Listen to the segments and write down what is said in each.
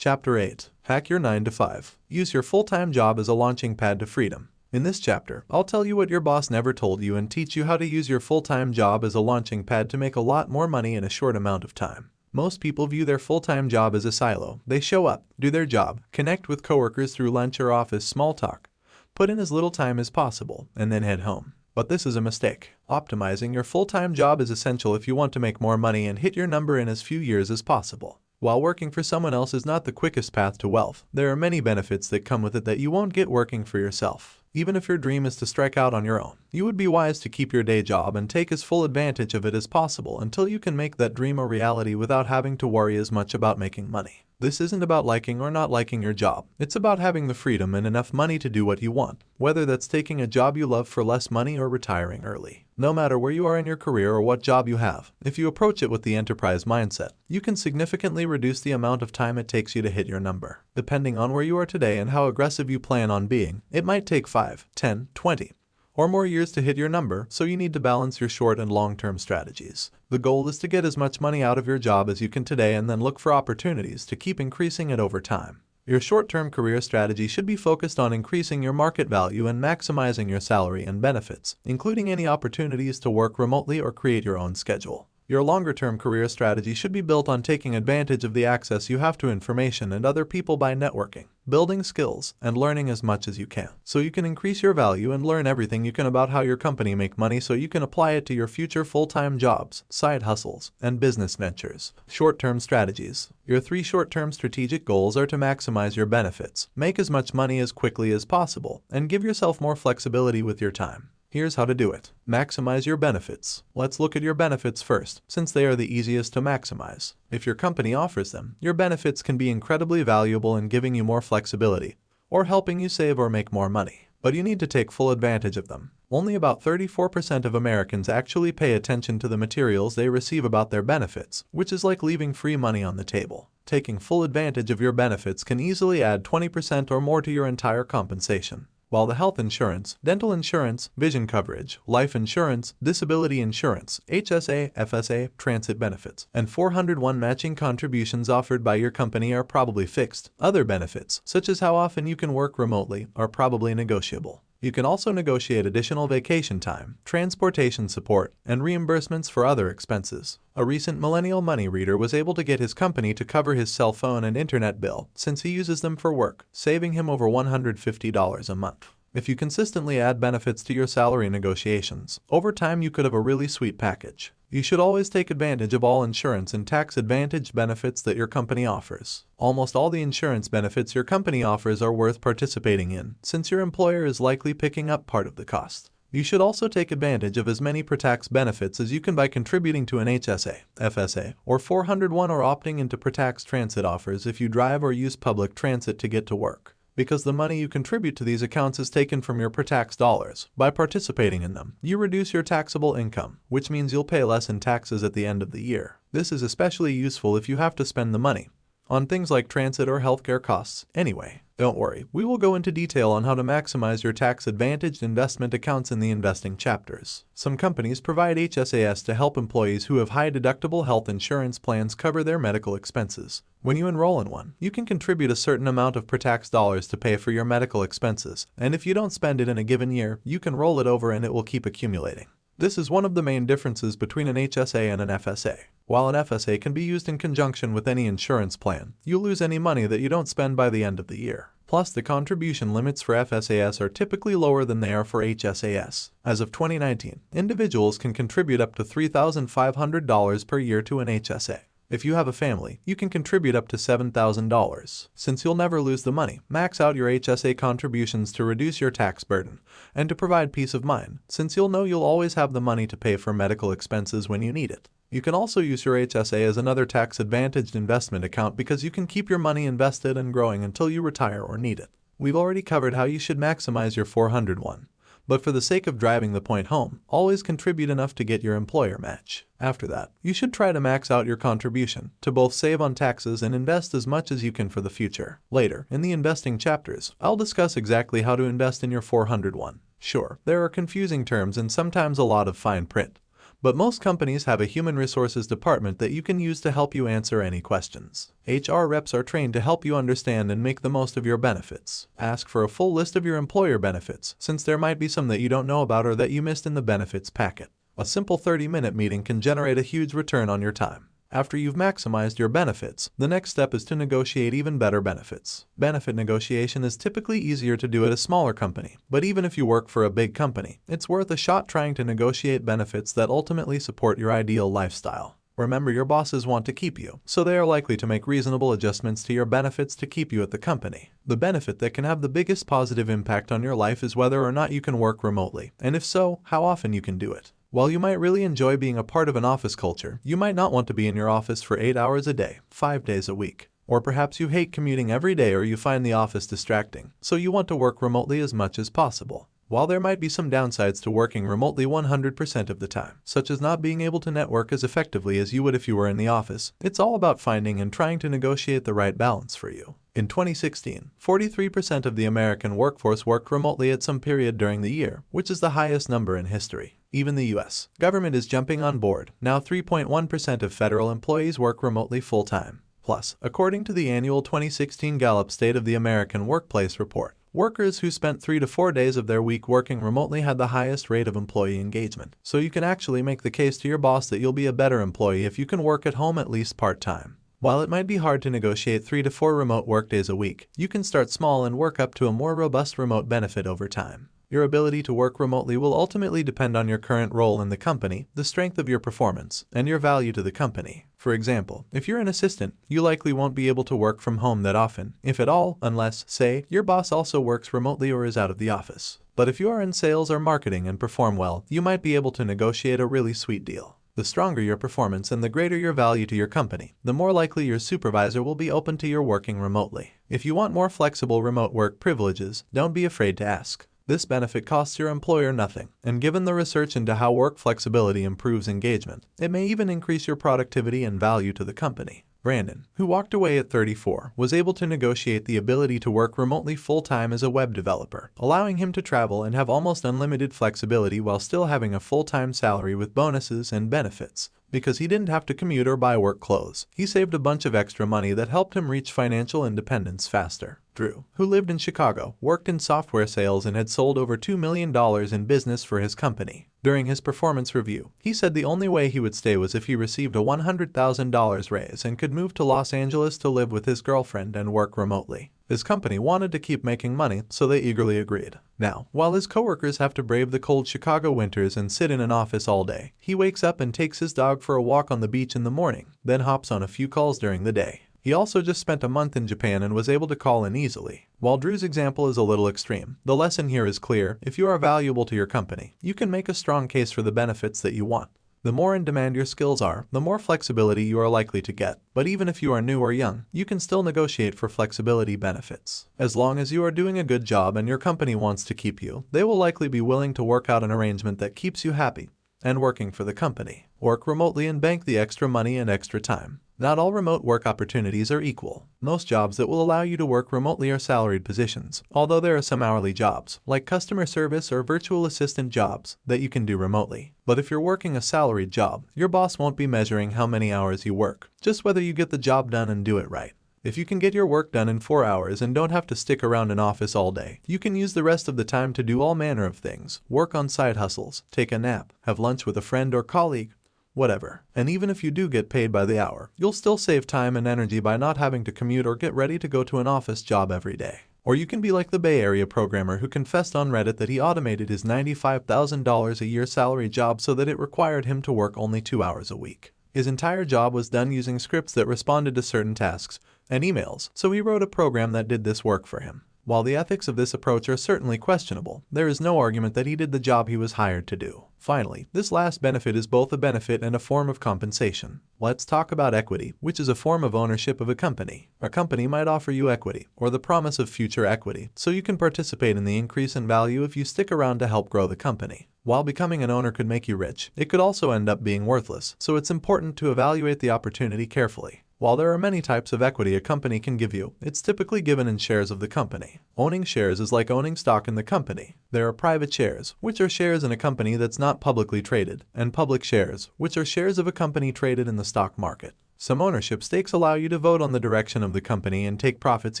Chapter 8. Hack your 9 to 5. Use your full-time job as a launching pad to freedom. In this chapter, I'll tell you what your boss never told you and teach you how to use your full-time job as a launching pad to make a lot more money in a short amount of time. Most people view their full-time job as a silo. They show up, do their job, connect with coworkers through lunch or office small talk, put in as little time as possible, and then head home. But this is a mistake. Optimizing your full-time job is essential if you want to make more money and hit your number in as few years as possible. While working for someone else is not the quickest path to wealth, there are many benefits that come with it that you won't get working for yourself. Even if your dream is to strike out on your own, you would be wise to keep your day job and take as full advantage of it as possible until you can make that dream a reality without having to worry as much about making money. This isn't about liking or not liking your job. It's about having the freedom and enough money to do what you want, whether that's taking a job you love for less money or retiring early. No matter where you are in your career or what job you have, if you approach it with the enterprise mindset, you can significantly reduce the amount of time it takes you to hit your number. Depending on where you are today and how aggressive you plan on being, it might take 5, 10, 20, or more years to hit your number, so you need to balance your short and long-term strategies. The goal is to get as much money out of your job as you can today and then look for opportunities to keep increasing it over time. Your short-term career strategy should be focused on increasing your market value and maximizing your salary and benefits, including any opportunities to work remotely or create your own schedule. Your longer-term career strategy should be built on taking advantage of the access you have to information and other people by networking, building skills, and learning as much as you can. So you can increase your value and learn everything you can about how your company make money so you can apply it to your future full-time jobs, side hustles, and business ventures. Short-term strategies. Your 3 short-term strategic goals are to maximize your benefits, make as much money as quickly as possible, and give yourself more flexibility with your time. Here's how to do it. Maximize your benefits. Let's look at your benefits first, since they are the easiest to maximize. If your company offers them, your benefits can be incredibly valuable in giving you more flexibility, or helping you save or make more money. But you need to take full advantage of them. Only about 34% of Americans actually pay attention to the materials they receive about their benefits, which is like leaving free money on the table. Taking full advantage of your benefits can easily add 20% or more to your entire compensation. While the health insurance, dental insurance, vision coverage, life insurance, disability insurance, HSA, FSA, transit benefits, and 401 matching contributions offered by your company are probably fixed, other benefits, such as how often you can work remotely, are probably negotiable. You can also negotiate additional vacation time, transportation support, and reimbursements for other expenses. A recent Millennial Money Reader was able to get his company to cover his cell phone and internet bill since he uses them for work, saving him over $150 a month. If you consistently add benefits to your salary negotiations, over time you could have a really sweet package. You should always take advantage of all insurance and tax-advantaged benefits that your company offers. Almost all the insurance benefits your company offers are worth participating in, since your employer is likely picking up part of the cost. You should also take advantage of as many pre-tax benefits as you can by contributing to an HSA, FSA, or 401 or opting into pre-tax transit offers if you drive or use public transit to get to work. Because the money you contribute to these accounts is taken from your pre-tax dollars. By participating in them, you reduce your taxable income, which means you'll pay less in taxes at the end of the year. This is especially useful if you have to spend the money on things like transit or healthcare costs. Anyway, don't worry, we will go into detail on how to maximize your tax-advantaged investment accounts in the investing chapters. Some companies provide HSAs to help employees who have high-deductible health insurance plans cover their medical expenses. When you enroll in one, you can contribute a certain amount of pre-tax dollars to pay for your medical expenses, and if you don't spend it in a given year, you can roll it over and it will keep accumulating. This is one of the main differences between an HSA and an FSA. While an FSA can be used in conjunction with any insurance plan, you lose any money that you don't spend by the end of the year. Plus, the contribution limits for FSAS are typically lower than they are for HSAS. As of 2019, individuals can contribute up to $3,500 per year to an HSA. If you have a family, you can contribute up to $7,000. Since you'll never lose the money, max out your HSA contributions to reduce your tax burden and to provide peace of mind, since you'll know you'll always have the money to pay for medical expenses when you need it. You can also use your HSA as another tax-advantaged investment account because you can keep your money invested and growing until you retire or need it. We've already covered how you should maximize your 401. But for the sake of driving the point home, always contribute enough to get your employer match. After that, you should try to max out your contribution to both save on taxes and invest as much as you can for the future. Later, in the investing chapters, I'll discuss exactly how to invest in your 401. Sure, there are confusing terms and sometimes a lot of fine print, But most companies have a human resources department that you can use to help you answer any questions. HR reps are trained to help you understand and make the most of your benefits. Ask for a full list of your employer benefits, since there might be some that you don't know about or that you missed in the benefits packet. A simple 30-minute meeting can generate a huge return on your time. After you've maximized your benefits, the next step is to negotiate even better benefits. Benefit negotiation is typically easier to do at a smaller company, but even if you work for a big company, it's worth a shot trying to negotiate benefits that ultimately support your ideal lifestyle. Remember, your bosses want to keep you, so they are likely to make reasonable adjustments to your benefits to keep you at the company. The benefit that can have the biggest positive impact on your life is whether or not you can work remotely, and if so, how often you can do it. While you might really enjoy being a part of an office culture, you might not want to be in your office for 8 hours a day, 5 days a week. Or perhaps you hate commuting every day or you find the office distracting, so you want to work remotely as much as possible. While there might be some downsides to working remotely 100% of the time, such as not being able to network as effectively as you would if you were in the office, it's all about finding and trying to negotiate the right balance for you. In 2016, 43% of the American workforce worked remotely at some period during the year, which is the highest number in history. Even the U.S. government is jumping on board. Now 3.1% of federal employees work remotely full-time. Plus, according to the annual 2016 Gallup State of the American Workplace report, workers who spent 3 to 4 days of their week working remotely had the highest rate of employee engagement. So you can actually make the case to your boss that you'll be a better employee if you can work at home at least part-time. While it might be hard to negotiate 3 to 4 remote workdays a week, you can start small and work up to a more robust remote benefit over time. Your ability to work remotely will ultimately depend on your current role in the company, the strength of your performance, and your value to the company. For example, if you're an assistant, you likely won't be able to work from home that often, if at all, unless, say, your boss also works remotely or is out of the office. But if you are in sales or marketing and perform well, you might be able to negotiate a really sweet deal. The stronger your performance and the greater your value to your company, the more likely your supervisor will be open to your working remotely. If you want more flexible remote work privileges, don't be afraid to ask. This benefit costs your employer nothing, and given the research into how work flexibility improves engagement, it may even increase your productivity and value to the company. Brandon, who walked away at 34, was able to negotiate the ability to work remotely full-time as a web developer, allowing him to travel and have almost unlimited flexibility while still having a full-time salary with bonuses and benefits. Because he didn't have to commute or buy work clothes, he saved a bunch of extra money that helped him reach financial independence faster. Drew, who lived in Chicago, worked in software sales and had sold over $2 million in business for his company. During his performance review, he said the only way he would stay was if he received a $100,000 raise and could move to Los Angeles to live with his girlfriend and work remotely. His company wanted to keep making money, so they eagerly agreed. Now, while his coworkers have to brave the cold Chicago winters and sit in an office all day, he wakes up and takes his dog for a walk on the beach in the morning, then hops on a few calls during the day. He also just spent a month in Japan and was able to call in easily. While Drew's example is a little extreme, the lesson here is clear. If you are valuable to your company, you can make a strong case for the benefits that you want. The more in demand your skills are, the more flexibility you are likely to get. But even if you are new or young, you can still negotiate for flexibility benefits. As long as you are doing a good job and your company wants to keep you, they will likely be willing to work out an arrangement that keeps you happy and working for the company. Work remotely and bank the extra money and extra time. Not all remote work opportunities are equal. Most jobs that will allow you to work remotely are salaried positions, although there are some hourly jobs, like customer service or virtual assistant jobs, that you can do remotely. But if you're working a salaried job, your boss won't be measuring how many hours you work, just whether you get the job done and do it right. If you can get your work done in 4 hours and don't have to stick around an office all day, you can use the rest of the time to do all manner of things, work on side hustles, take a nap, have lunch with a friend or colleague, whatever. And even if you do get paid by the hour, you'll still save time and energy by not having to commute or get ready to go to an office job every day. Or you can be like the Bay Area programmer who confessed on Reddit that he automated his $95,000 a year salary job so that it required him to work only 2 hours a week. His entire job was done using scripts that responded to certain tasks and emails, so he wrote a program that did this work for him. While the ethics of this approach are certainly questionable, there is no argument that he did the job he was hired to do. Finally, this last benefit is both a benefit and a form of compensation. Let's talk about equity, which is a form of ownership of a company. A company might offer you equity, or the promise of future equity, so you can participate in the increase in value if you stick around to help grow the company. While becoming an owner could make you rich, it could also end up being worthless, so it's important to evaluate the opportunity carefully. While there are many types of equity a company can give you, it's typically given in shares of the company. Owning shares is like owning stock in the company. There are private shares, which are shares in a company that's not publicly traded, and public shares, which are shares of a company traded in the stock market. Some ownership stakes allow you to vote on the direction of the company and take profits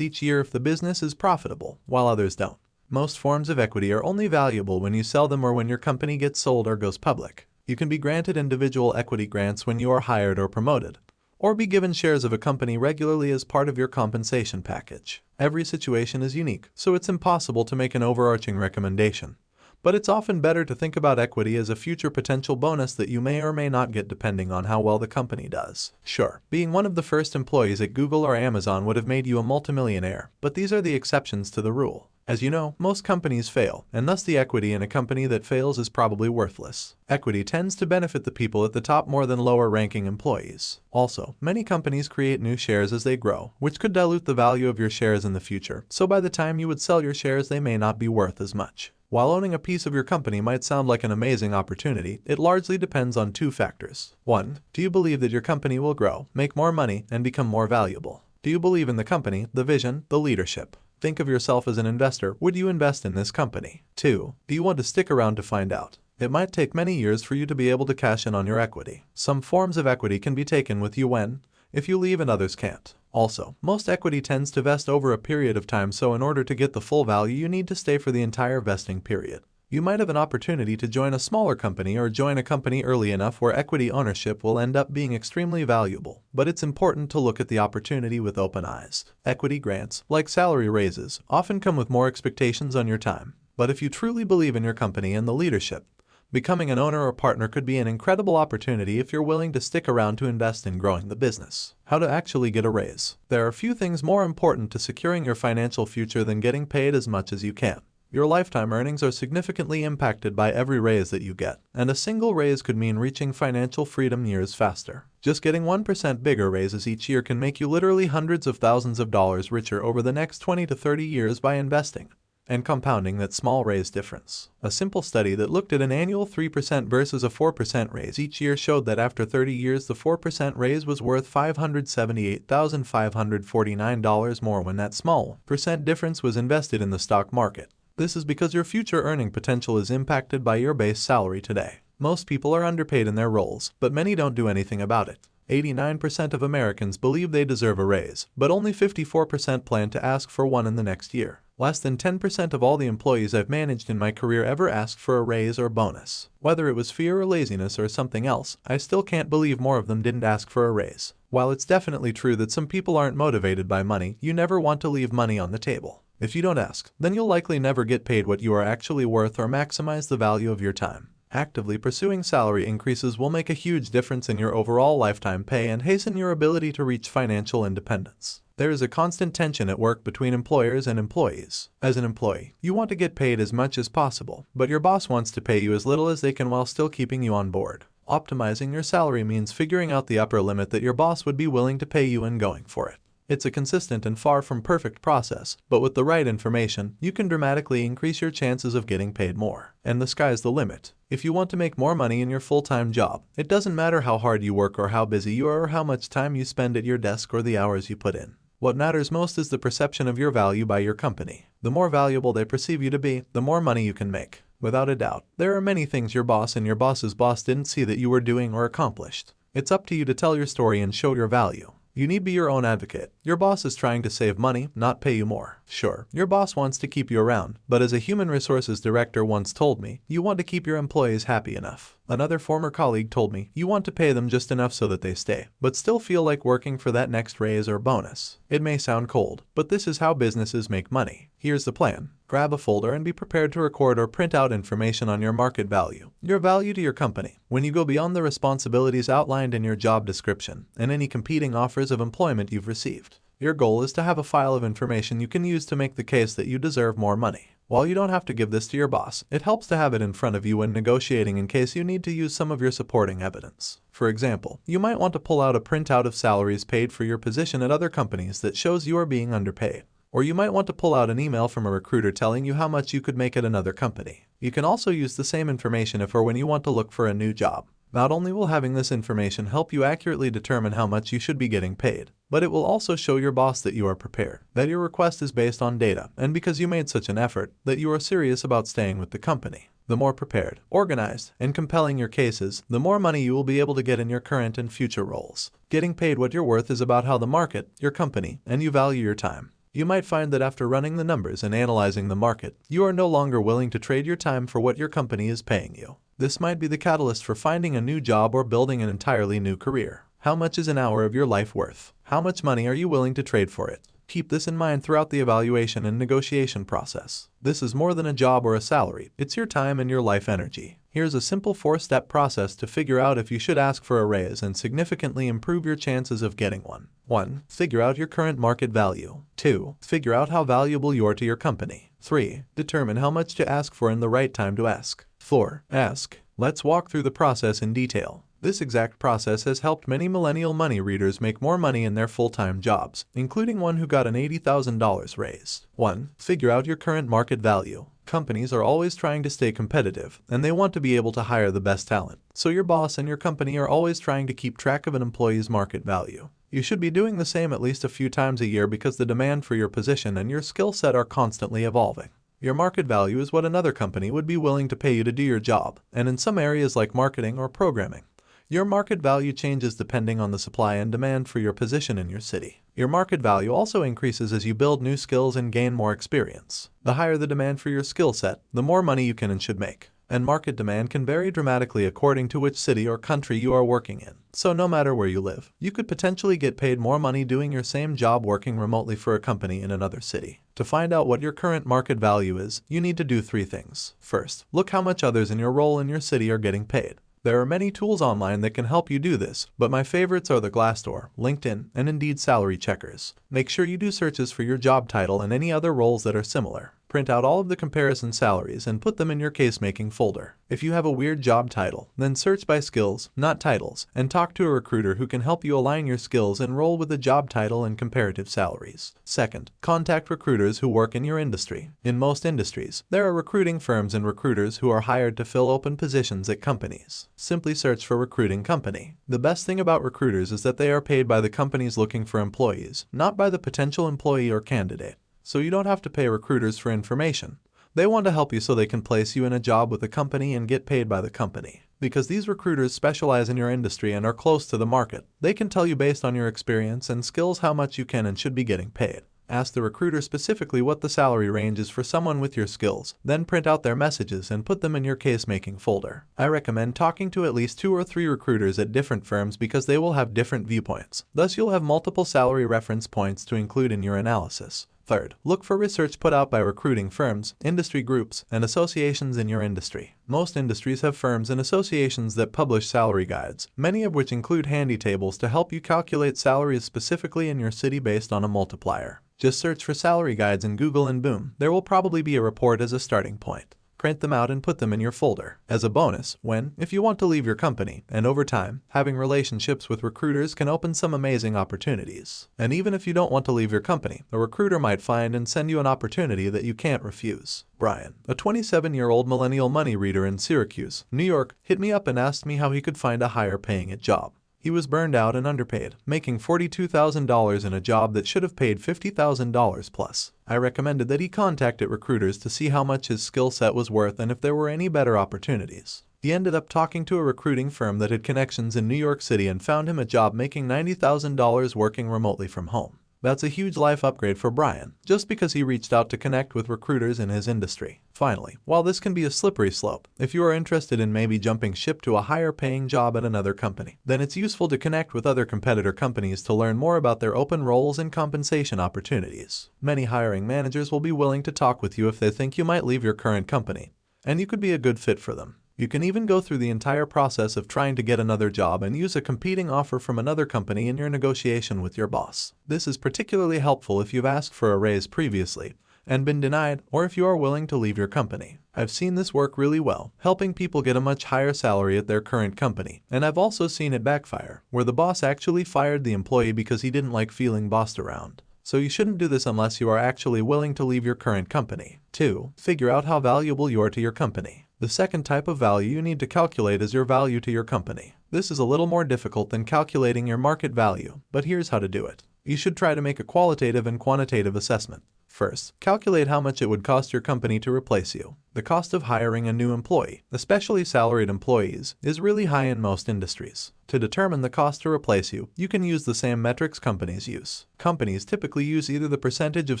each year if the business is profitable, while others don't. Most forms of equity are only valuable when you sell them or when your company gets sold or goes public. You can be granted individual equity grants when you are hired or promoted, or be given shares of a company regularly as part of your compensation package. Every situation is unique, so it's impossible to make an overarching recommendation. But it's often better to think about equity as a future potential bonus that you may or may not get depending on how well the company does. Sure, being one of the first employees at Google or Amazon would have made you a multimillionaire, but these are the exceptions to the rule. As you know, most companies fail, and thus the equity in a company that fails is probably worthless. Equity tends to benefit the people at the top more than lower-ranking employees. Also, many companies create new shares as they grow, which could dilute the value of your shares in the future, so by the time you would sell your shares they may not be worth as much. While owning a piece of your company might sound like an amazing opportunity, it largely depends on two factors. 1. Do you believe that your company will grow, make more money, and become more valuable? Do you believe in the company, the vision, the leadership? Think of yourself as an investor. Would you invest in this company? 2. Do you want to stick around to find out? It might take many years for you to be able to cash in on your equity. Some forms of equity can be taken with you if you leave, and others can't. Also, most equity tends to vest over a period of time, so in order to get the full value you need to stay for the entire vesting period. You might have an opportunity to join a smaller company or join a company early enough where equity ownership will end up being extremely valuable, but it's important to look at the opportunity with open eyes. Equity grants, like salary raises, often come with more expectations on your time. But if you truly believe in your company and the leadership, becoming an owner or partner could be an incredible opportunity if you're willing to stick around to invest in growing the business. How to actually get a raise. There are few things more important to securing your financial future than getting paid as much as you can. Your lifetime earnings are significantly impacted by every raise that you get, and a single raise could mean reaching financial freedom years faster. Just getting 1% bigger raises each year can make you literally hundreds of thousands of dollars richer over the next 20 to 30 years by investing and compounding that small raise difference. A simple study that looked at an annual 3% versus a 4% raise each year showed that after 30 years the 4% raise was worth $578,549 more when that small percent difference was invested in the stock market. This is because your future earning potential is impacted by your base salary today. Most people are underpaid in their roles, but many don't do anything about it. 89% of Americans believe they deserve a raise, but only 54% plan to ask for one in the next year. Less than 10% of all the employees I've managed in my career ever asked for a raise or bonus. Whether it was fear or laziness or something else, I still can't believe more of them didn't ask for a raise. While it's definitely true that some people aren't motivated by money, you never want to leave money on the table. If you don't ask, then you'll likely never get paid what you are actually worth or maximize the value of your time. Actively pursuing salary increases will make a huge difference in your overall lifetime pay and hasten your ability to reach financial independence. There is a constant tension at work between employers and employees. As an employee, you want to get paid as much as possible, but your boss wants to pay you as little as they can while still keeping you on board. Optimizing your salary means figuring out the upper limit that your boss would be willing to pay you and going for it. It's a consistent and far from perfect process, but with the right information, you can dramatically increase your chances of getting paid more. And the sky's the limit. If you want to make more money in your full-time job, it doesn't matter how hard you work or how busy you are or how much time you spend at your desk or the hours you put in. What matters most is the perception of your value by your company. The more valuable they perceive you to be, the more money you can make. Without a doubt, there are many things your boss and your boss's boss didn't see that you were doing or accomplished. It's up to you to tell your story and show your value. You need to be your own advocate. Your boss is trying to save money, not pay you more. Sure, your boss wants to keep you around, but as a human resources director once told me, you want to keep your employees happy enough. Another former colleague told me, you want to pay them just enough so that they stay, but still feel like working for that next raise or bonus. It may sound cold, but this is how businesses make money. Here's the plan. Grab a folder and be prepared to record or print out information on your market value, your value to your company. When you go beyond the responsibilities outlined in your job description and any competing offers of employment you've received, your goal is to have a file of information you can use to make the case that you deserve more money. While you don't have to give this to your boss, it helps to have it in front of you when negotiating in case you need to use some of your supporting evidence. For example, you might want to pull out a printout of salaries paid for your position at other companies that shows you are being underpaid. Or you might want to pull out an email from a recruiter telling you how much you could make at another company. You can also use the same information if or when you want to look for a new job. Not only will having this information help you accurately determine how much you should be getting paid, but it will also show your boss that you are prepared, that your request is based on data, and because you made such an effort, that you are serious about staying with the company. The more prepared, organized, and compelling your case is, the more money you will be able to get in your current and future roles. Getting paid what you're worth is about how the market, your company, and you value your time. You might find that after running the numbers and analyzing the market, you are no longer willing to trade your time for what your company is paying you. This might be the catalyst for finding a new job or building an entirely new career. How much is an hour of your life worth? How much money are you willing to trade for it? Keep this in mind throughout the evaluation and negotiation process. This is more than a job or a salary. It's your time and your life energy. Here's a simple 4-step process to figure out if you should ask for a raise and significantly improve your chances of getting one. 1. Figure out your current market value. 2. Figure out how valuable you are to your company. 3. Determine how much to ask for and the right time to ask. 4. Ask. Let's walk through the process in detail. This exact process has helped many millennial money readers make more money in their full-time jobs, including one who got an $80,000 raise. 1. Figure out your current market value. Companies are always trying to stay competitive, and they want to be able to hire the best talent. So your boss and your company are always trying to keep track of an employee's market value. You should be doing the same at least a few times a year because the demand for your position and your skill set are constantly evolving. Your market value is what another company would be willing to pay you to do your job, and in some areas like marketing or programming, your market value changes depending on the supply and demand for your position in your city. Your market value also increases as you build new skills and gain more experience. The higher the demand for your skill set, the more money you can and should make. And market demand can vary dramatically according to which city or country you are working in. So no matter where you live, you could potentially get paid more money doing your same job working remotely for a company in another city. To find out what your current market value is, you need to do 3 things. First, look how much others in your role in your city are getting paid. There are many tools online that can help you do this, but my favorites are the Glassdoor, LinkedIn, and Indeed salary checkers. Make sure you do searches for your job title and any other roles that are similar. Print out all of the comparison salaries and put them in your case-making folder. If you have a weird job title, then search by skills, not titles, and talk to a recruiter who can help you align your skills and role with the job title and comparative salaries. Second, contact recruiters who work in your industry. In most industries, there are recruiting firms and recruiters who are hired to fill open positions at companies. Simply search for recruiting company. The best thing about recruiters is that they are paid by the companies looking for employees, not by the potential employee or candidate. So you don't have to pay recruiters for information. They want to help you so they can place you in a job with a company and get paid by the company. Because these recruiters specialize in your industry and are close to the market, they can tell you based on your experience and skills how much you can and should be getting paid. Ask the recruiter specifically what the salary range is for someone with your skills, then print out their messages and put them in your case-making folder. I recommend talking to at least 2 or 3 recruiters at different firms because they will have different viewpoints. Thus, you'll have multiple salary reference points to include in your analysis. Third, look for research put out by recruiting firms, industry groups, and associations in your industry. Most industries have firms and associations that publish salary guides, many of which include handy tables to help you calculate salaries specifically in your city based on a multiplier. Just search for salary guides in Google and boom, there will probably be a report as a starting point. Print them out and put them in your folder. As a bonus, if you want to leave your company, and over time, having relationships with recruiters can open some amazing opportunities. And even if you don't want to leave your company, a recruiter might find and send you an opportunity that you can't refuse. Brian, a 27-year-old millennial money reader in Syracuse, New York, hit me up and asked me how he could find a higher paying job. He was burned out and underpaid, making $42,000 in a job that should have paid $50,000 plus. I recommended that he contacted recruiters to see how much his skill set was worth and if there were any better opportunities. He ended up talking to a recruiting firm that had connections in New York City and found him a job making $90,000 working remotely from home. That's a huge life upgrade for Brian, just because he reached out to connect with recruiters in his industry. Finally, while this can be a slippery slope, if you are interested in maybe jumping ship to a higher paying job at another company, then it's useful to connect with other competitor companies to learn more about their open roles and compensation opportunities. Many hiring managers will be willing to talk with you if they think you might leave your current company, and you could be a good fit for them. You can even go through the entire process of trying to get another job and use a competing offer from another company in your negotiation with your boss. This is particularly helpful if you've asked for a raise previously and been denied, or if you are willing to leave your company. I've seen this work really well, helping people get a much higher salary at their current company, and I've also seen it backfire, where the boss actually fired the employee because he didn't like feeling bossed around. So you shouldn't do this unless you are actually willing to leave your current company. 2. Figure out how valuable you are to your company. The second type of value you need to calculate is your value to your company. This is a little more difficult than calculating your market value, but here's how to do it. You should try to make a qualitative and quantitative assessment. First, calculate how much it would cost your company to replace you. The cost of hiring a new employee, especially salaried employees, is really high in most industries. To determine the cost to replace you, you can use the same metrics companies use. Companies typically use either the percentage of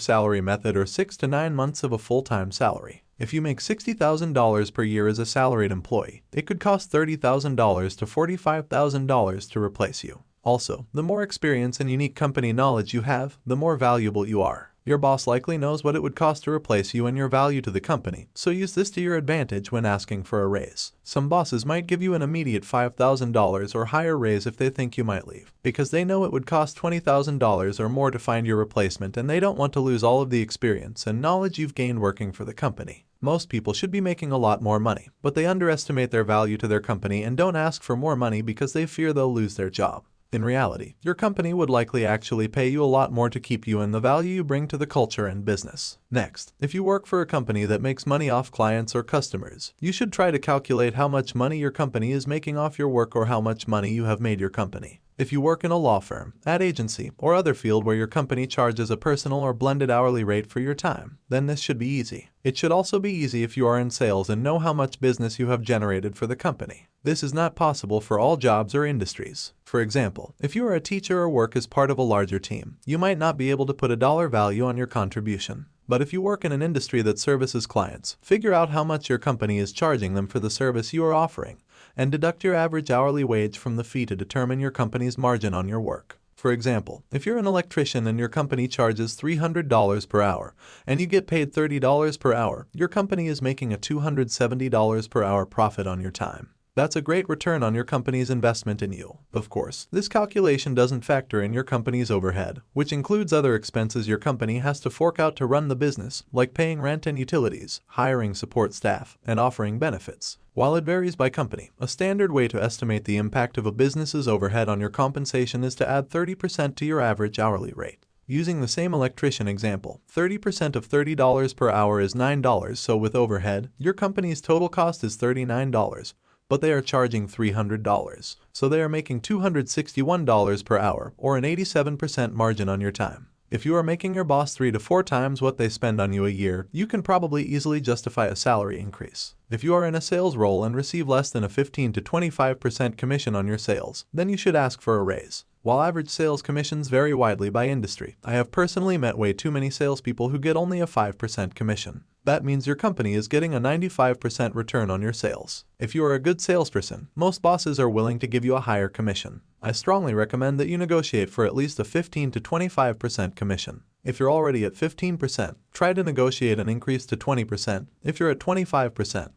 salary method or 6 to 9 months of a full-time salary. If you make $60,000 per year as a salaried employee, it could cost $30,000 to $45,000 to replace you. Also, the more experience and unique company knowledge you have, the more valuable you are. Your boss likely knows what it would cost to replace you and your value to the company, so use this to your advantage when asking for a raise. Some bosses might give you an immediate $5,000 or higher raise if they think you might leave, because they know it would cost $20,000 or more to find your replacement and they don't want to lose all of the experience and knowledge you've gained working for the company. Most people should be making a lot more money, but they underestimate their value to their company and don't ask for more money because they fear they'll lose their job. In reality, your company would likely actually pay you a lot more to keep you and the value you bring to the culture and business. Next, if you work for a company that makes money off clients or customers, you should try to calculate how much money your company is making off your work or how much money you have made your company. If you work in a law firm, ad agency, or other field where your company charges a personal or blended hourly rate for your time, then this should be easy. It should also be easy if you are in sales and know how much business you have generated for the company. This is not possible for all jobs or industries. For example, if you are a teacher or work as part of a larger team, you might not be able to put a dollar value on your contribution. But if you work in an industry that services clients, figure out how much your company is charging them for the service you are offering, and deduct your average hourly wage from the fee to determine your company's margin on your work. For example, if you're an electrician and your company charges $300 per hour, and you get paid $30 per hour, your company is making a $270 per hour profit on your time. That's a great return on your company's investment in you. Of course, this calculation doesn't factor in your company's overhead, which includes other expenses your company has to fork out to run the business, like paying rent and utilities, hiring support staff, and offering benefits. While it varies by company, a standard way to estimate the impact of a business's overhead on your compensation is to add 30% to your average hourly rate. Using the same electrician example, 30% of $30 per hour is $9, so with overhead, your company's total cost is $39. But they are charging $300, so they are making $261 per hour, or an 87% margin on your time. If you are making your boss 3 to 4 times what they spend on you a year, you can probably easily justify a salary increase. If you are in a sales role and receive less than a 15 to 25% commission on your sales, then you should ask for a raise. While average sales commissions vary widely by industry, I have personally met way too many salespeople who get only a 5% commission. That means your company is getting a 95% return on your sales. If you are a good salesperson, most bosses are willing to give you a higher commission. I strongly recommend that you negotiate for at least a 15 to 25% commission. If you're already at 15%, try to negotiate an increase to 20%. If you're at 25%,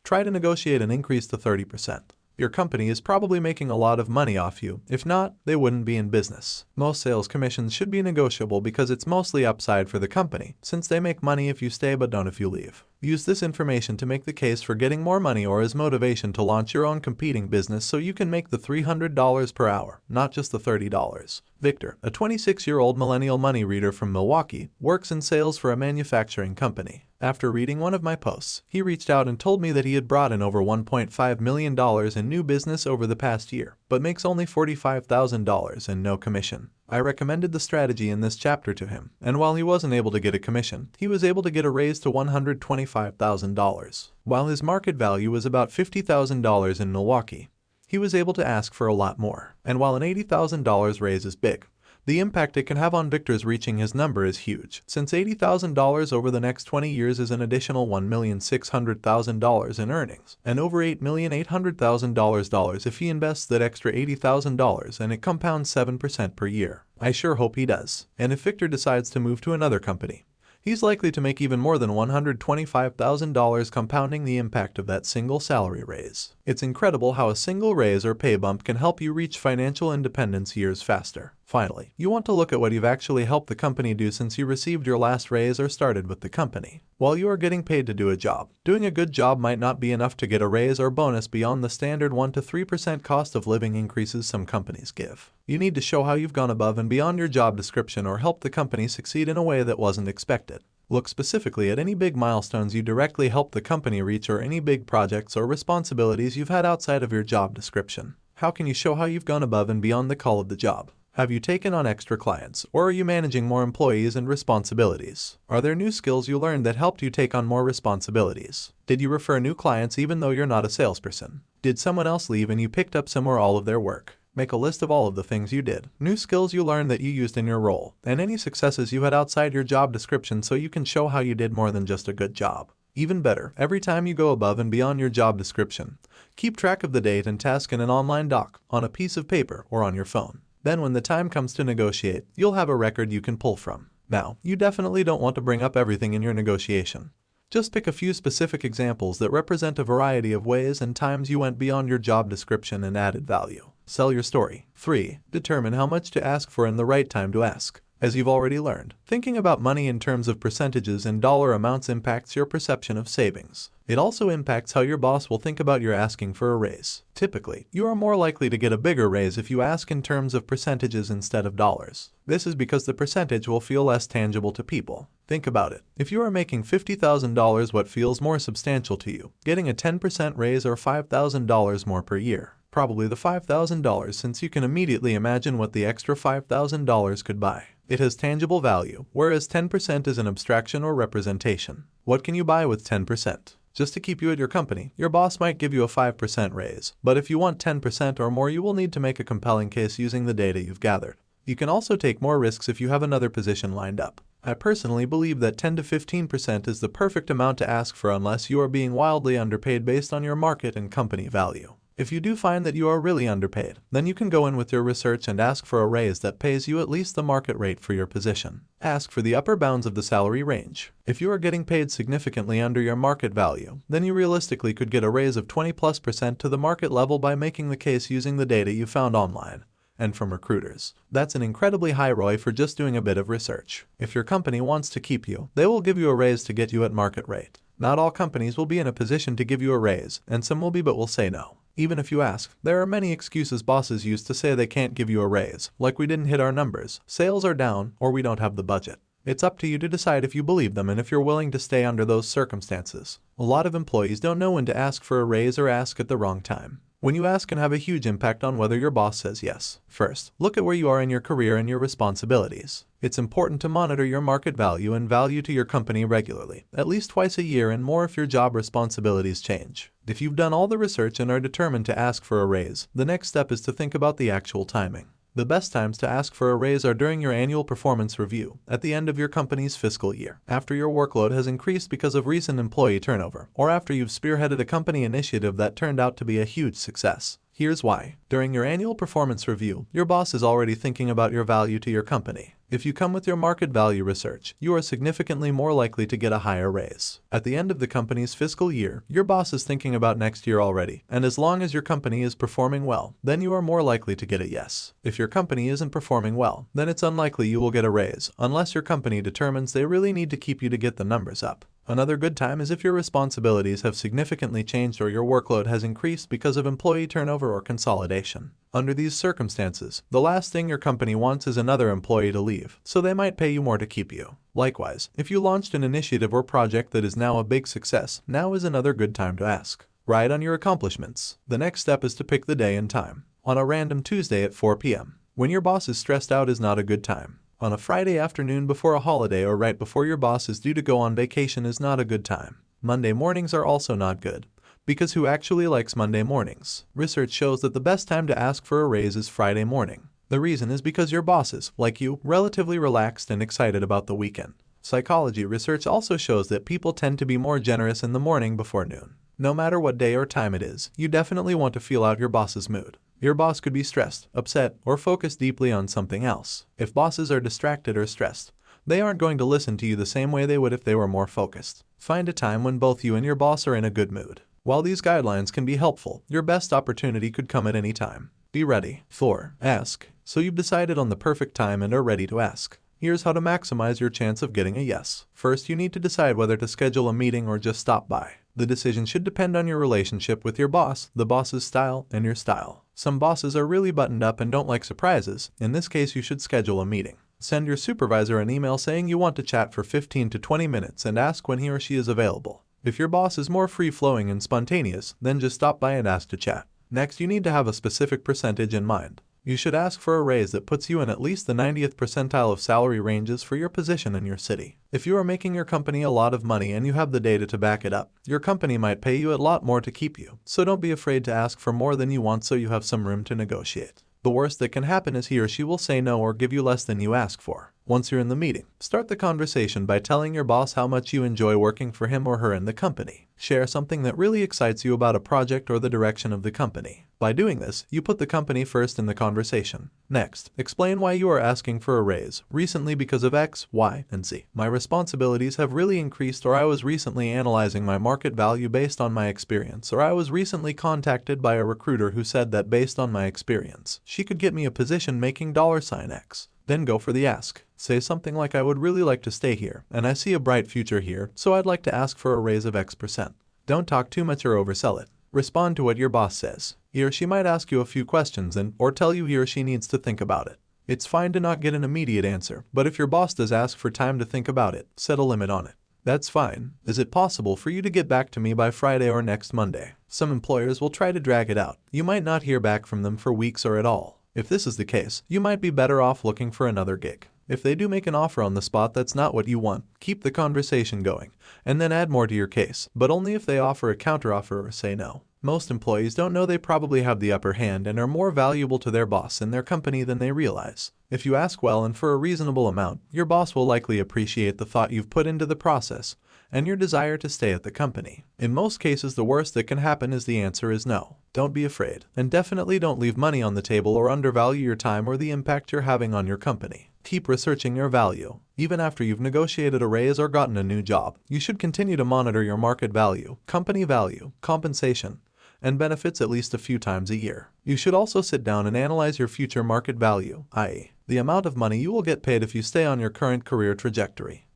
try to negotiate an increase to 30%. Your company is probably making a lot of money off you. If not, they wouldn't be in business. Most sales commissions should be negotiable because it's mostly upside for the company, since they make money if you stay but don't if you leave. Use this information to make the case for getting more money or as motivation to launch your own competing business so you can make the $300 per hour, not just the $30. Victor, a 26-year-old millennial money reader from Milwaukee, works in sales for a manufacturing company. After reading one of my posts, he reached out and told me that he had brought in over $1.5 million in new business over the past year, but makes only $45,000 and no commission. I recommended the strategy in this chapter to him, and while he wasn't able to get a commission, he was able to get a raise to $125,000. While his market value was about $50,000 in Milwaukee, he was able to ask for a lot more. And while an $80,000 raise is big, the impact it can have on Victor's reaching his number is huge, since $80,000 over the next 20 years is an additional $1,600,000 in earnings, and over $8,800,000 if he invests that extra $80,000 and it compounds 7% per year. I sure hope he does. And if Victor decides to move to another company, he's likely to make even more than $125,000 compounding the impact of that single salary raise. It's incredible how a single raise or pay bump can help you reach financial independence years faster. Finally, you want to look at what you've actually helped the company do since you received your last raise or started with the company. While you are getting paid to do a job, doing a good job might not be enough to get a raise or bonus beyond the standard 1 to 3% cost of living increases some companies give. You need to show how you've gone above and beyond your job description or helped the company succeed in a way that wasn't expected. Look specifically at any big milestones you directly helped the company reach or any big projects or responsibilities you've had outside of your job description. How can you show how you've gone above and beyond the call of the job? Have you taken on extra clients, or are you managing more employees and responsibilities? Are there new skills you learned that helped you take on more responsibilities? Did you refer new clients even though you're not a salesperson? Did someone else leave and you picked up some or all of their work? Make a list of all of the things you did, new skills you learned that you used in your role, and any successes you had outside your job description so you can show how you did more than just a good job. Even better, every time you go above and beyond your job description, keep track of the date and task in an online doc, on a piece of paper, or on your phone. Then when the time comes to negotiate, you'll have a record you can pull from. Now, you definitely don't want to bring up everything in your negotiation. Just pick a few specific examples that represent a variety of ways and times you went beyond your job description and added value. Sell your story. 3. Determine how much to ask for and the right time to ask. As you've already learned, thinking about money in terms of percentages and dollar amounts impacts your perception of savings. It also impacts how your boss will think about your asking for a raise. Typically, you are more likely to get a bigger raise if you ask in terms of percentages instead of dollars. This is because the percentage will feel less tangible to people. Think about it. If you are making $50,000, what feels more substantial to you? Getting a 10% raise or $5,000 more per year? Probably the $5,000, since you can immediately imagine what the extra $5,000 could buy. It has tangible value, whereas 10% is an abstraction or representation. What can you buy with 10%? Just to keep you at your company, your boss might give you a 5% raise, but if you want 10% or more, you will need to make a compelling case using the data you've gathered. You can also take more risks if you have another position lined up. I personally believe that 10 to 15% is the perfect amount to ask for unless you are being wildly underpaid based on your market and company value. If you do find that you are really underpaid, then you can go in with your research and ask for a raise that pays you at least the market rate for your position. Ask for the upper bounds of the salary range. If you are getting paid significantly under your market value, then you realistically could get a raise of 20+% to the market level by making the case using the data you found online and from recruiters. That's an incredibly high ROI for just doing a bit of research. If your company wants to keep you, they will give you a raise to get you at market rate. Not all companies will be in a position to give you a raise, and some will be but will say no. Even if you ask, there are many excuses bosses use to say they can't give you a raise, like we didn't hit our numbers, sales are down, or we don't have the budget. It's up to you to decide if you believe them and if you're willing to stay under those circumstances. A lot of employees don't know when to ask for a raise or ask at the wrong time. When you ask can have a huge impact on whether your boss says yes. First, look at where you are in your career and your responsibilities. It's important to monitor your market value and value to your company regularly, at least twice a year and more if your job responsibilities change. If you've done all the research and are determined to ask for a raise, the next step is to think about the actual timing. The best times to ask for a raise are during your annual performance review, at the end of your company's fiscal year, after your workload has increased because of recent employee turnover, or after you've spearheaded a company initiative that turned out to be a huge success. Here's why. During your annual performance review, your boss is already thinking about your value to your company. If you come with your market value research, you are significantly more likely to get a higher raise. At the end of the company's fiscal year, your boss is thinking about next year already, and as long as your company is performing well, then you are more likely to get a yes. If your company isn't performing well, then it's unlikely you will get a raise, unless your company determines they really need to keep you to get the numbers up. Another good time is if your responsibilities have significantly changed or your workload has increased because of employee turnover or consolidation. Under these circumstances, the last thing your company wants is another employee to leave, so they might pay you more to keep you. Likewise, if you launched an initiative or project that is now a big success, now is another good time to ask. Write on your accomplishments. The next step is to pick the day and time. On a random Tuesday at 4 p.m. When your boss is stressed out is not a good time. On a Friday afternoon before a holiday or right before your boss is due to go on vacation is not a good time. Monday mornings are also not good. Because who actually likes Monday mornings? Research shows that the best time to ask for a raise is Friday morning. The reason is because your boss is, like you, relatively relaxed and excited about the weekend. Psychology research also shows that people tend to be more generous in the morning before noon. No matter what day or time it is, you definitely want to feel out your boss's mood. Your boss could be stressed, upset, or focused deeply on something else. If bosses are distracted or stressed, they aren't going to listen to you the same way they would if they were more focused. Find a time when both you and your boss are in a good mood. While these guidelines can be helpful, your best opportunity could come at any time. Be ready. 4. Ask. So you've decided on the perfect time and are ready to ask. Here's how to maximize your chance of getting a yes. First, you need to decide whether to schedule a meeting or just stop by. The decision should depend on your relationship with your boss, the boss's style, and your style. Some bosses are really buttoned up and don't like surprises. In this case, you should schedule a meeting. Send your supervisor an email saying you want to chat for 15 to 20 minutes and ask when he or she is available. If your boss is more free-flowing and spontaneous, then just stop by and ask to chat. Next, you need to have a specific percentage in mind. You should ask for a raise that puts you in at least the 90th percentile of salary ranges for your position in your city. If you are making your company a lot of money and you have the data to back it up, your company might pay you a lot more to keep you. So don't be afraid to ask for more than you want so you have some room to negotiate. The worst that can happen is he or she will say no or give you less than you ask for. Once you're in the meeting, start the conversation by telling your boss how much you enjoy working for him or her in the company. Share something that really excites you about a project or the direction of the company. By doing this, you put the company first in the conversation. Next, explain why you are asking for a raise. Recently because of X, Y, and Z. My responsibilities have really increased, or I was recently analyzing my market value based on my experience, or I was recently contacted by a recruiter who said that based on my experience, she could get me a position making $X. Then go for the ask. Say something like, I would really like to stay here, and I see a bright future here, so I'd like to ask for a raise of X%. Don't talk too much or oversell it. Respond to what your boss says. He or she might ask you a few questions or tell you he or she needs to think about it. It's fine to not get an immediate answer, but if your boss does ask for time to think about it, set a limit on it. That's fine. Is it possible for you to get back to me by Friday or next Monday? Some employers will try to drag it out. You might not hear back from them for weeks or at all. If this is the case, you might be better off looking for another gig. If they do make an offer on the spot that's not what you want, keep the conversation going, and then add more to your case, but only if they offer a counteroffer or say no. Most employees don't know they probably have the upper hand and are more valuable to their boss and their company than they realize. If you ask well and for a reasonable amount, your boss will likely appreciate the thought you've put into the process and your desire to stay at the company. In most cases, the worst that can happen is the answer is no. Don't be afraid, and definitely don't leave money on the table or undervalue your time or the impact you're having on your company. Keep researching your value. Even after you've negotiated a raise or gotten a new job, you should continue to monitor your market value, company value, compensation, and benefits at least a few times a year. You should also sit down and analyze your future market value, i.e., the amount of money you will get paid if you stay on your current career trajectory.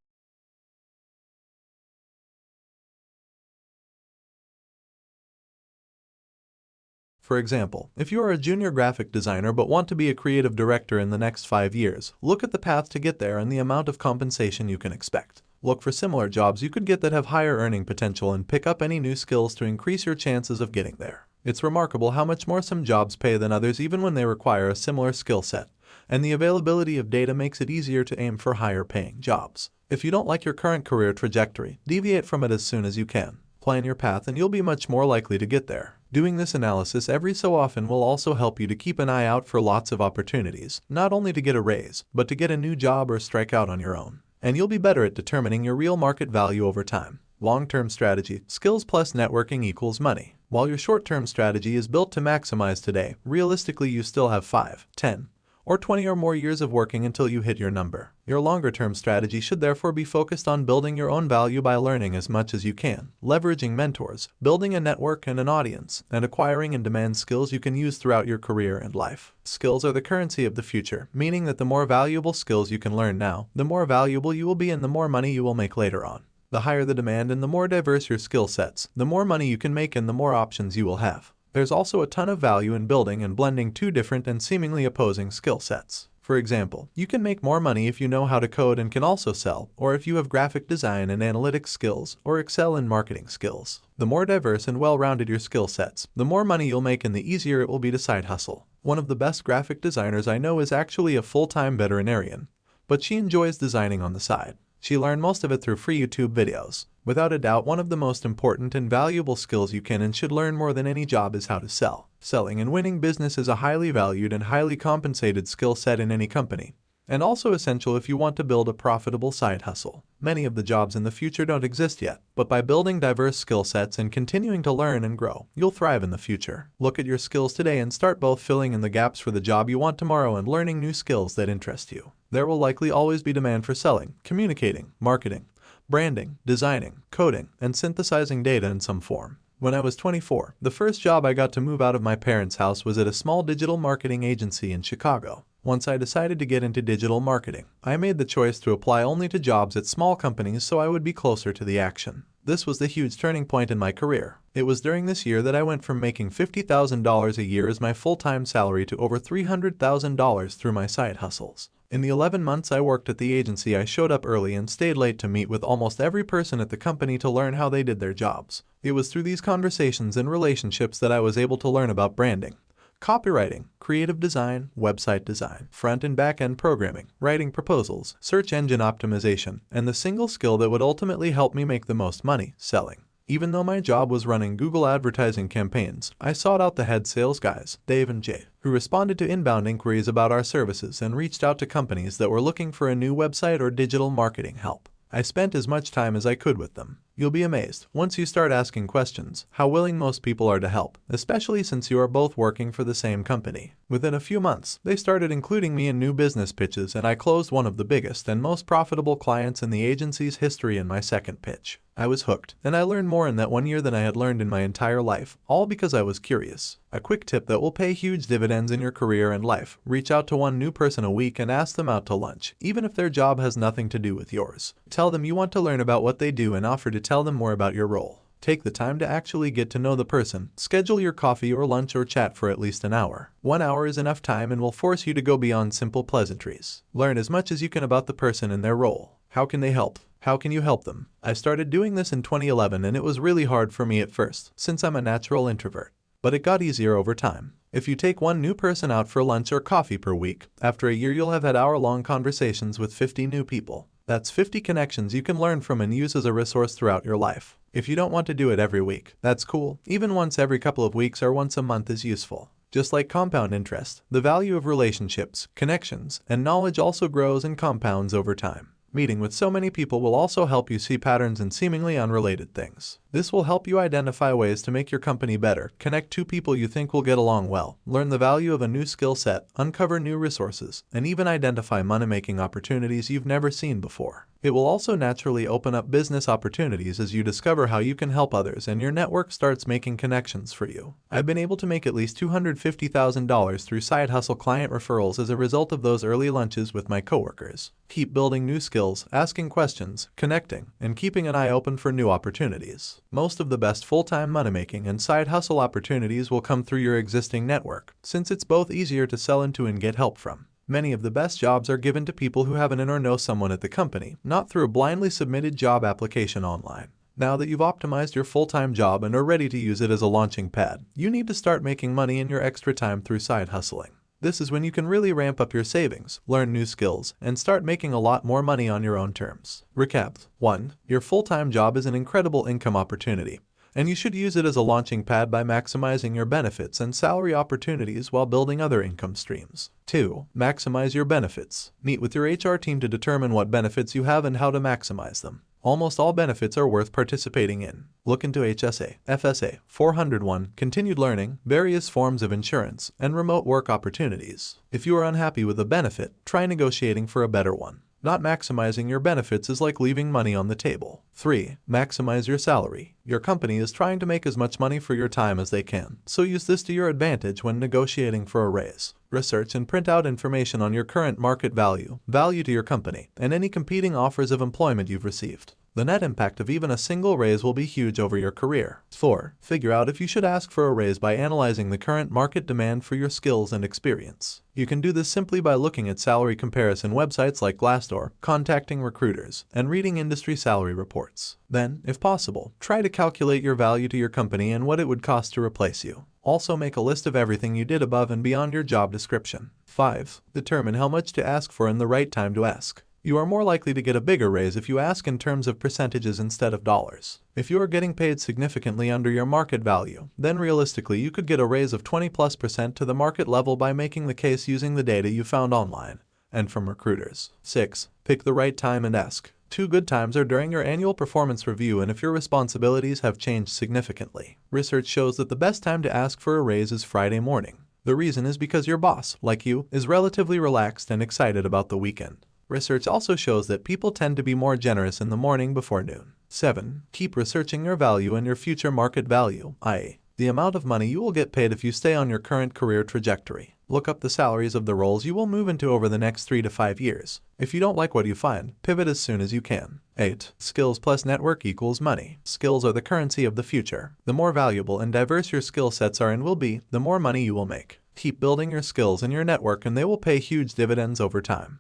For example, if you are a junior graphic designer but want to be a creative director in the next 5 years, look at the path to get there and the amount of compensation you can expect. Look for similar jobs you could get that have higher earning potential and pick up any new skills to increase your chances of getting there. It's remarkable how much more some jobs pay than others even when they require a similar skill set, and the availability of data makes it easier to aim for higher paying jobs. If you don't like your current career trajectory, deviate from it as soon as you can. Plan your path and you'll be much more likely to get there. Doing this analysis every so often will also help you to keep an eye out for lots of opportunities, not only to get a raise, but to get a new job or strike out on your own. And you'll be better at determining your real market value over time. Long-term strategy, skills plus networking equals money. While your short-term strategy is built to maximize today, realistically you still have 5, 10, or 20 or more years of working until you hit your number. Your longer-term strategy should therefore be focused on building your own value by learning as much as you can, leveraging mentors, building a network and an audience, and acquiring in-demand skills you can use throughout your career and life. Skills are the currency of the future, meaning that the more valuable skills you can learn now, the more valuable you will be and the more money you will make later on. The higher the demand and the more diverse your skill sets, the more money you can make and the more options you will have. There's also a ton of value in building and blending two different and seemingly opposing skill sets. For example, you can make more money if you know how to code and can also sell, or if you have graphic design and analytics skills, or excel in marketing skills. The more diverse and well-rounded your skill sets, the more money you'll make and the easier it will be to side hustle. One of the best graphic designers I know is actually a full-time veterinarian, but she enjoys designing on the side. She learned most of it through free YouTube videos. Without a doubt, one of the most important and valuable skills you can and should learn more than any job is how to sell. Selling and winning business is a highly valued and highly compensated skill set in any company, and also essential if you want to build a profitable side hustle. Many of the jobs in the future don't exist yet, but by building diverse skill sets and continuing to learn and grow, you'll thrive in the future. Look at your skills today and start both filling in the gaps for the job you want tomorrow and learning new skills that interest you. There will likely always be demand for selling, communicating, marketing, branding, designing, coding, and synthesizing data in some form. When I was 24, the first job I got to move out of my parents' house was at a small digital marketing agency in Chicago. Once I decided to get into digital marketing, I made the choice to apply only to jobs at small companies so I would be closer to the action. This was the huge turning point in my career. It was during this year that I went from making $50,000 a year as my full-time salary to over $300,000 through my side hustles. In the 11 months I worked at the agency, I showed up early and stayed late to meet with almost every person at the company to learn how they did their jobs. It was through these conversations and relationships that I was able to learn about branding, copywriting, creative design, website design, front and back end programming, writing proposals, search engine optimization, and the single skill that would ultimately help me make the most money: selling. Even though my job was running Google advertising campaigns, I sought out the head sales guys, Dave and Jay, who responded to inbound inquiries about our services and reached out to companies that were looking for a new website or digital marketing help. I spent as much time as I could with them. You'll be amazed, once you start asking questions, how willing most people are to help, especially since you are both working for the same company. Within a few months, they started including me in new business pitches, and I closed one of the biggest and most profitable clients in the agency's history in my second pitch. I was hooked, and I learned more in that 1 year than I had learned in my entire life, all because I was curious. A quick tip that will pay huge dividends in your career and life: reach out to one new person a week and ask them out to lunch, even if their job has nothing to do with yours. Tell them you want to learn about what they do and offer to tell them more about your role. Take the time to actually get to know the person. Schedule your coffee or lunch or chat for at least an hour. 1 hour is enough time and will force you to go beyond simple pleasantries. Learn as much as you can about the person and their role. How can they help? How can you help them? I started doing this in 2011, and it was really hard for me at first, since I'm a natural introvert. But it got easier over time. If you take one new person out for lunch or coffee per week, after a year you'll have had hour-long conversations with 50 new people. That's 50 connections you can learn from and use as a resource throughout your life. If you don't want to do it every week, that's cool. Even once every couple of weeks or once a month is useful. Just like compound interest, the value of relationships, connections, and knowledge also grows and compounds over time. Meeting with so many people will also help you see patterns in seemingly unrelated things. This will help you identify ways to make your company better, connect two people you think will get along well, learn the value of a new skill set, uncover new resources, and even identify money-making opportunities you've never seen before. It will also naturally open up business opportunities as you discover how you can help others and your network starts making connections for you. I've been able to make at least $250,000 through side hustle client referrals as a result of those early lunches with my coworkers. Keep building new skills, asking questions, connecting, and keeping an eye open for new opportunities. Most of the best full-time money-making and side hustle opportunities will come through your existing network, since it's both easier to sell into and get help from. Many of the best jobs are given to people who have an in or know someone at the company, not through a blindly submitted job application online. Now that you've optimized your full-time job and are ready to use it as a launching pad, you need to start making money in your extra time through side hustling. This is when you can really ramp up your savings, learn new skills, and start making a lot more money on your own terms. Recap. 1. Your full-time job is an incredible income opportunity, and you should use it as a launching pad by maximizing your benefits and salary opportunities while building other income streams. 2. Maximize your benefits. Meet with your HR team to determine what benefits you have and how to maximize them. Almost all benefits are worth participating in. Look into HSA, FSA, 401, continued learning, various forms of insurance, and remote work opportunities. If you are unhappy with a benefit, try negotiating for a better one. Not maximizing your benefits is like leaving money on the table. 3. Maximize your salary. Your company is trying to make as much money for your time as they can, so use this to your advantage when negotiating for a raise. Research and print out information on your current market value to your company, and any competing offers of employment you've received. The net impact of even a single raise will be huge over your career. 4. Figure out if you should ask for a raise by analyzing the current market demand for your skills and experience. You can do this simply by looking at salary comparison websites like Glassdoor, contacting recruiters, and reading industry salary reports. Then, if possible, try to calculate your value to your company and what it would cost to replace you. Also make a list of everything you did above and beyond your job description. 5. Determine how much to ask for and the right time to ask. You are more likely to get a bigger raise if you ask in terms of percentages instead of dollars. If you are getting paid significantly under your market value, then realistically you could get a raise of 20+% to the market level by making the case using the data you found online and from recruiters. 6. Pick the right time and ask. 2 good times are during your annual performance review and if your responsibilities have changed significantly. Research shows that the best time to ask for a raise is Friday morning. The reason is because your boss, like you, is relatively relaxed and excited about the weekend. Research also shows that people tend to be more generous in the morning before noon. 7. Keep researching your value and your future market value, i.e., the amount of money you will get paid if you stay on your current career trajectory. Look up the salaries of the roles you will move into over the next 3 to 5 years. If you don't like what you find, pivot as soon as you can. 8. Skills plus network equals money. Skills are the currency of the future. The more valuable and diverse your skill sets are and will be, the more money you will make. Keep building your skills and your network and they will pay huge dividends over time.